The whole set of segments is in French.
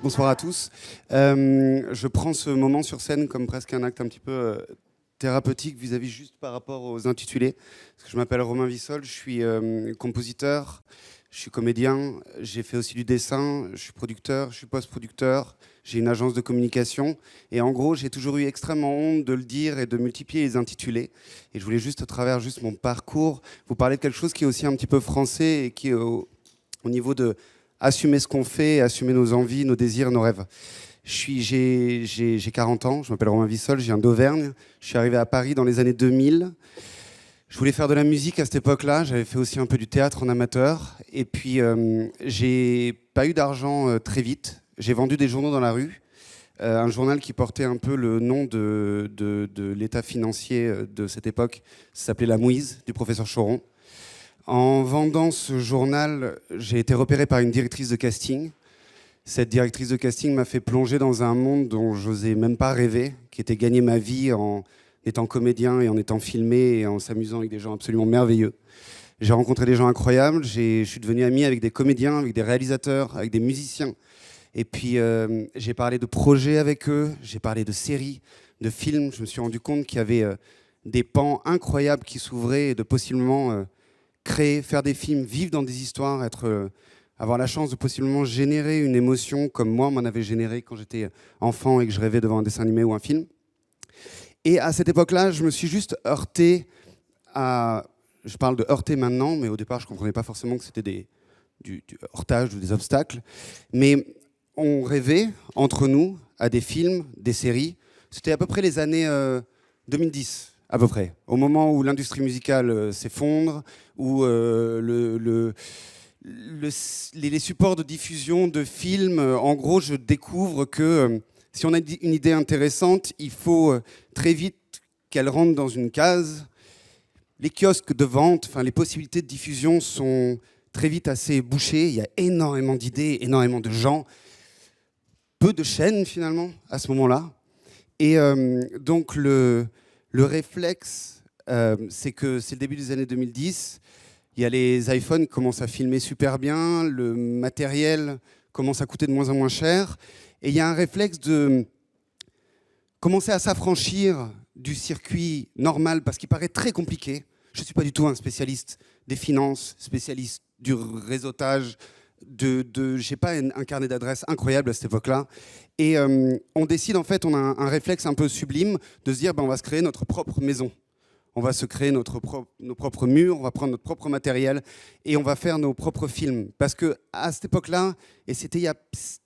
Bonsoir à tous. Je prends ce moment sur scène comme presque un acte un petit peu thérapeutique vis-à-vis juste par rapport aux intitulés. Parce que je m'appelle Romain Vissol, je suis compositeur, je suis comédien, j'ai fait aussi du dessin, je suis producteur, je suis post-producteur, j'ai une agence de communication. Et en gros, j'ai toujours eu extrêmement honte de le dire et de multiplier les intitulés. Et je voulais juste, à travers juste mon parcours, vous parler de quelque chose qui est aussi un petit peu français et qui est au niveau de assumer ce qu'on fait, assumer nos envies, nos désirs, nos rêves. J'ai 40 ans, je m'appelle Romain Vissol, je viens d'Auvergne. Je suis arrivé à Paris dans les années 2000. Je voulais faire de la musique à cette époque-là. J'avais fait aussi un peu du théâtre en amateur. Et puis, j'ai pas eu d'argent très vite. J'ai vendu des journaux dans la rue. Un journal qui portait un peu le nom de l'état financier de cette époque. Ça s'appelait La Mouise, du professeur Choron. En vendant ce journal, j'ai été repéré par une directrice de casting. Cette directrice de casting m'a fait plonger dans un monde dont j'osais même pas rêver, qui était gagner ma vie en étant comédien et en étant filmé et en s'amusant avec des gens absolument merveilleux. J'ai rencontré des gens incroyables, je suis devenu ami avec des comédiens, avec des réalisateurs, avec des musiciens. Et puis j'ai parlé de projets avec eux, j'ai parlé de séries, de films. Je me suis rendu compte qu'il y avait des pans incroyables qui s'ouvraient et de possiblement créer, faire des films, vivre dans des histoires, avoir la chance de possiblement générer une émotion comme moi m'en avait généré quand j'étais enfant et que je rêvais devant un dessin animé ou un film. Et à cette époque-là, je me suis juste heurté à... Je parle de heurter maintenant, mais au départ, je ne comprenais pas forcément que c'était du heurtage ou des obstacles. Mais on rêvait, entre nous, à des films, des séries. C'était à peu près les années 2010. À peu près. Au moment où l'industrie musicale s'effondre, où les supports de diffusion de films, en gros, je découvre que si on a une idée intéressante, il faut très vite qu'elle rentre dans une case. Les kiosques de vente, enfin, les possibilités de diffusion sont très vite assez bouchées. Il y a énormément d'idées, énormément de gens. Peu de chaînes, finalement, à ce moment-là. Et donc, le réflexe, c'est que c'est le début des années 2010. Il y a les iPhones qui commencent à filmer super bien, le matériel commence à coûter de moins en moins cher. Et il y a un réflexe de commencer à s'affranchir du circuit normal parce qu'il paraît très compliqué. Je ne suis pas du tout un spécialiste des finances, spécialiste du réseautage. J'ai pas un carnet d'adresses incroyable à cette époque-là. Et on décide, en fait, on a un réflexe un peu sublime de se dire on va se créer notre propre maison. On va se créer nos propres murs, on va prendre notre propre matériel et on va faire nos propres films. Parce qu'à cette époque-là, et c'était il y a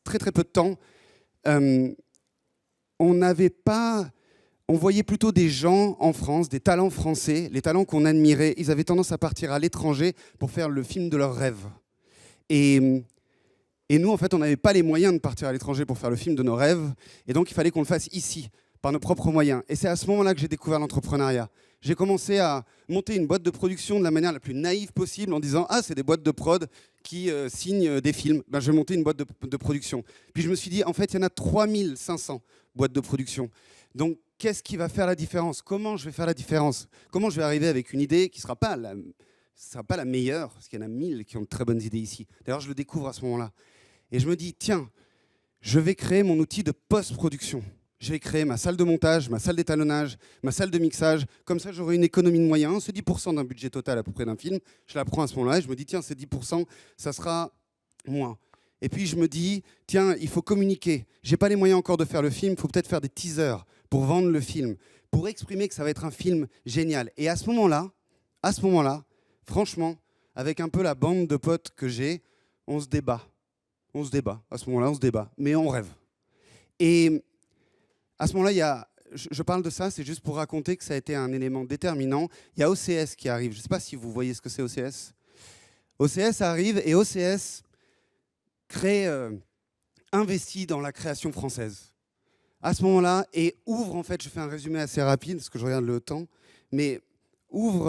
très très peu de temps, on voyait plutôt des gens en France, des talents français, les talents qu'on admirait. Ils avaient tendance à partir à l'étranger pour faire le film de leurs rêves. Et nous, en fait, on n'avait pas les moyens de partir à l'étranger pour faire le film de nos rêves. Et donc, il fallait qu'on le fasse ici, par nos propres moyens. Et c'est à ce moment-là que j'ai découvert l'entrepreneuriat. J'ai commencé à monter une boîte de production de la manière la plus naïve possible en disant « Ah, c'est des boîtes de prod qui signent des films. » Je vais monter une boîte de production. Puis je me suis dit, en fait, il y en a 3500 boîtes de production. Donc, qu'est-ce qui va faire la différence? Comment je vais faire la différence? Comment je vais arriver avec une idée qui ne sera pas la meilleure? Parce qu'il y en a 1000 qui ont de très bonnes idées ici. D'ailleurs, je le découvre à ce moment-là. Et je me dis, tiens, je vais créer mon outil de post-production. Je vais créer ma salle de montage, ma salle d'étalonnage, ma salle de mixage. Comme ça, j'aurai une économie de moyens. C'est 10% d'un budget total à peu près d'un film. Je la prends à ce moment-là et je me dis, tiens, ces 10%, ça sera moins. Et puis je me dis, tiens, il faut communiquer. J'ai pas les moyens encore de faire le film. Il faut peut-être faire des teasers pour vendre le film, pour exprimer que ça va être un film génial. Et à ce moment-là, franchement, avec un peu la bande de potes que j'ai, on se débat. On se débat. À ce moment-là, on se débat. Mais on rêve. Et à ce moment-là, je parle de ça, c'est juste pour raconter que ça a été un élément déterminant. Il y a OCS qui arrive. Je ne sais pas si vous voyez ce que c'est OCS. OCS arrive et OCS investit dans la création française. À ce moment-là, et ouvre, en fait, je fais un résumé assez rapide, parce que je regarde le temps, mais ouvre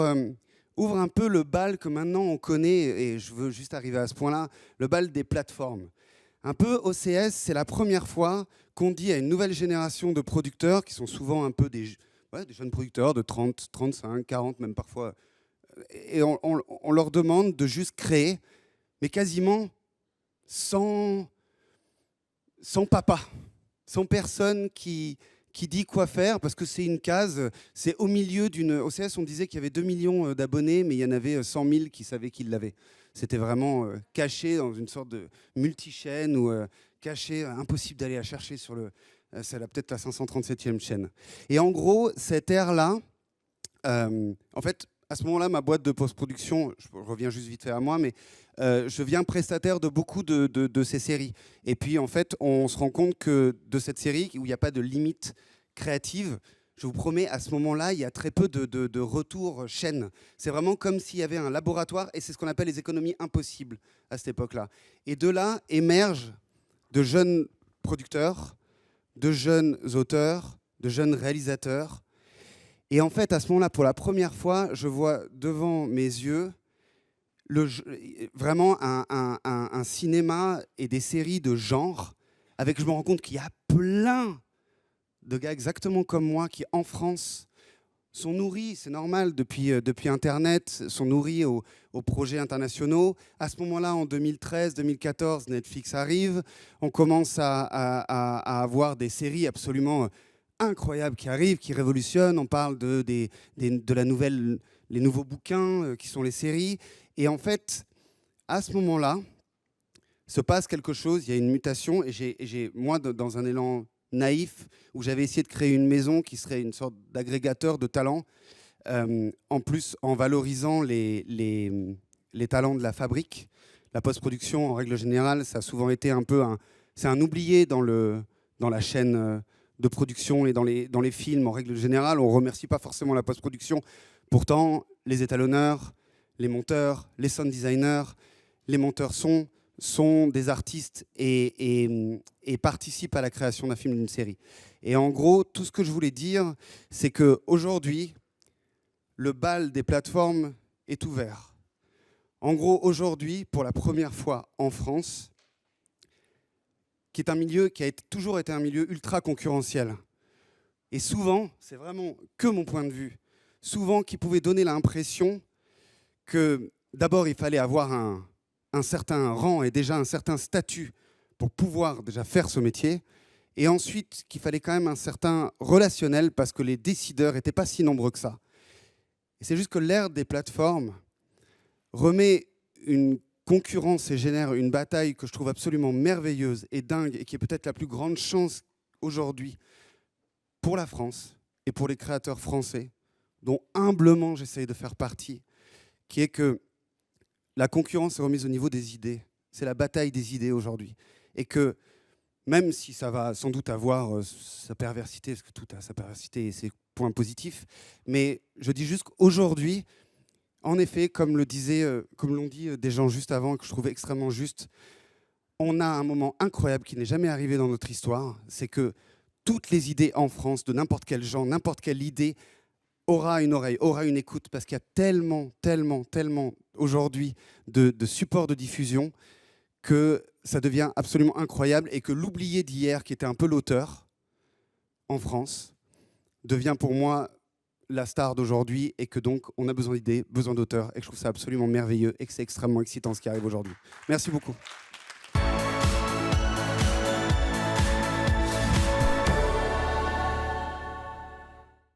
un peu le bal que maintenant on connaît, et je veux juste arriver à ce point-là, le bal des plateformes. Un peu OCS, c'est la première fois qu'on dit à une nouvelle génération de producteurs, qui sont souvent un peu des jeunes producteurs de 30, 35, 40 même parfois, et on leur demande de juste créer, mais quasiment sans papa, sans personne qui dit quoi faire, parce que c'est une case, c'est au milieu d'une... Au CS, on disait qu'il y avait 2 millions d'abonnés, mais il y en avait 100 000 qui savaient qu'ils l'avaient. C'était vraiment caché dans une sorte de multi-chaîne, ou caché, impossible d'aller la chercher sur le... c'est peut-être la 537e chaîne. Et en gros, cette ère-là, en fait, à ce moment-là, ma boîte de post-production, je reviens juste vite fait à moi, mais je viens prestataire de beaucoup de ces séries. Et puis, en fait, on se rend compte que de cette série, où il n'y a pas de limite créative, je vous promets, à ce moment-là, il y a très peu de retours chaîne. C'est vraiment comme s'il y avait un laboratoire, et c'est ce qu'on appelle les économies impossibles à cette époque-là. Et de là émergent de jeunes producteurs, de jeunes auteurs, de jeunes réalisateurs. Et en fait, à ce moment-là, pour la première fois, je vois devant mes yeux vraiment un cinéma et des séries de genre, avec, je me rends compte qu'il y a plein de gars exactement comme moi qui, en France, sont nourris, c'est normal, depuis Internet, sont nourris aux projets internationaux. À ce moment-là, en 2013-2014, Netflix arrive. On commence à avoir des séries absolument incroyables qui arrivent, qui révolutionnent. On parle de la nouvelle, les nouveaux bouquins qui sont les séries. Et en fait, à ce moment-là, se passe quelque chose, il y a une mutation. Et moi, dans un élan naïf, où j'avais essayé de créer une maison qui serait une sorte d'agrégateur de talents, en plus en valorisant les talents de la fabrique. La post-production, en règle générale, ça a souvent été un peu c'est un oublié dans la chaîne de production et dans les films. En règle générale, on ne remercie pas forcément la post-production. Pourtant, les étalonneurs, les monteurs, les sound designers, les monteurs sont des artistes et participent à la création d'un film, d'une série. Et en gros, tout ce que je voulais dire, c'est qu'aujourd'hui, le bal des plateformes est ouvert. En gros, aujourd'hui, pour la première fois en France, qui est un milieu qui a toujours été un milieu ultra concurrentiel, et souvent, c'est vraiment que mon point de vue, souvent qui pouvait donner l'impression que d'abord, il fallait avoir un certain rang et déjà un certain statut pour pouvoir déjà faire ce métier, et ensuite qu'il fallait quand même un certain relationnel parce que les décideurs n'étaient pas si nombreux que ça. Et c'est juste que l'ère des plateformes remet une concurrence et génère une bataille que je trouve absolument merveilleuse et dingue, et qui est peut-être la plus grande chance aujourd'hui pour la France et pour les créateurs français, dont humblement j'essaye de faire partie, qui est que la concurrence est remise au niveau des idées. C'est la bataille des idées aujourd'hui. Et que même si ça va sans doute avoir sa perversité, parce que tout a sa perversité et ses points positifs, mais je dis juste qu'aujourd'hui, en effet, comme l'ont dit des gens juste avant, que je trouvais extrêmement juste, on a un moment incroyable qui n'est jamais arrivé dans notre histoire, c'est que toutes les idées en France, de n'importe quel genre, n'importe quelle idée, aura une oreille, aura une écoute, parce qu'il y a tellement aujourd'hui de supports de diffusion que ça devient absolument incroyable, et que l'oublié d'hier, qui était un peu l'auteur en France, devient pour moi la star d'aujourd'hui, et que donc on a besoin d'idées, besoin d'auteurs, et que je trouve ça absolument merveilleux et que c'est extrêmement excitant ce qui arrive aujourd'hui. Merci beaucoup.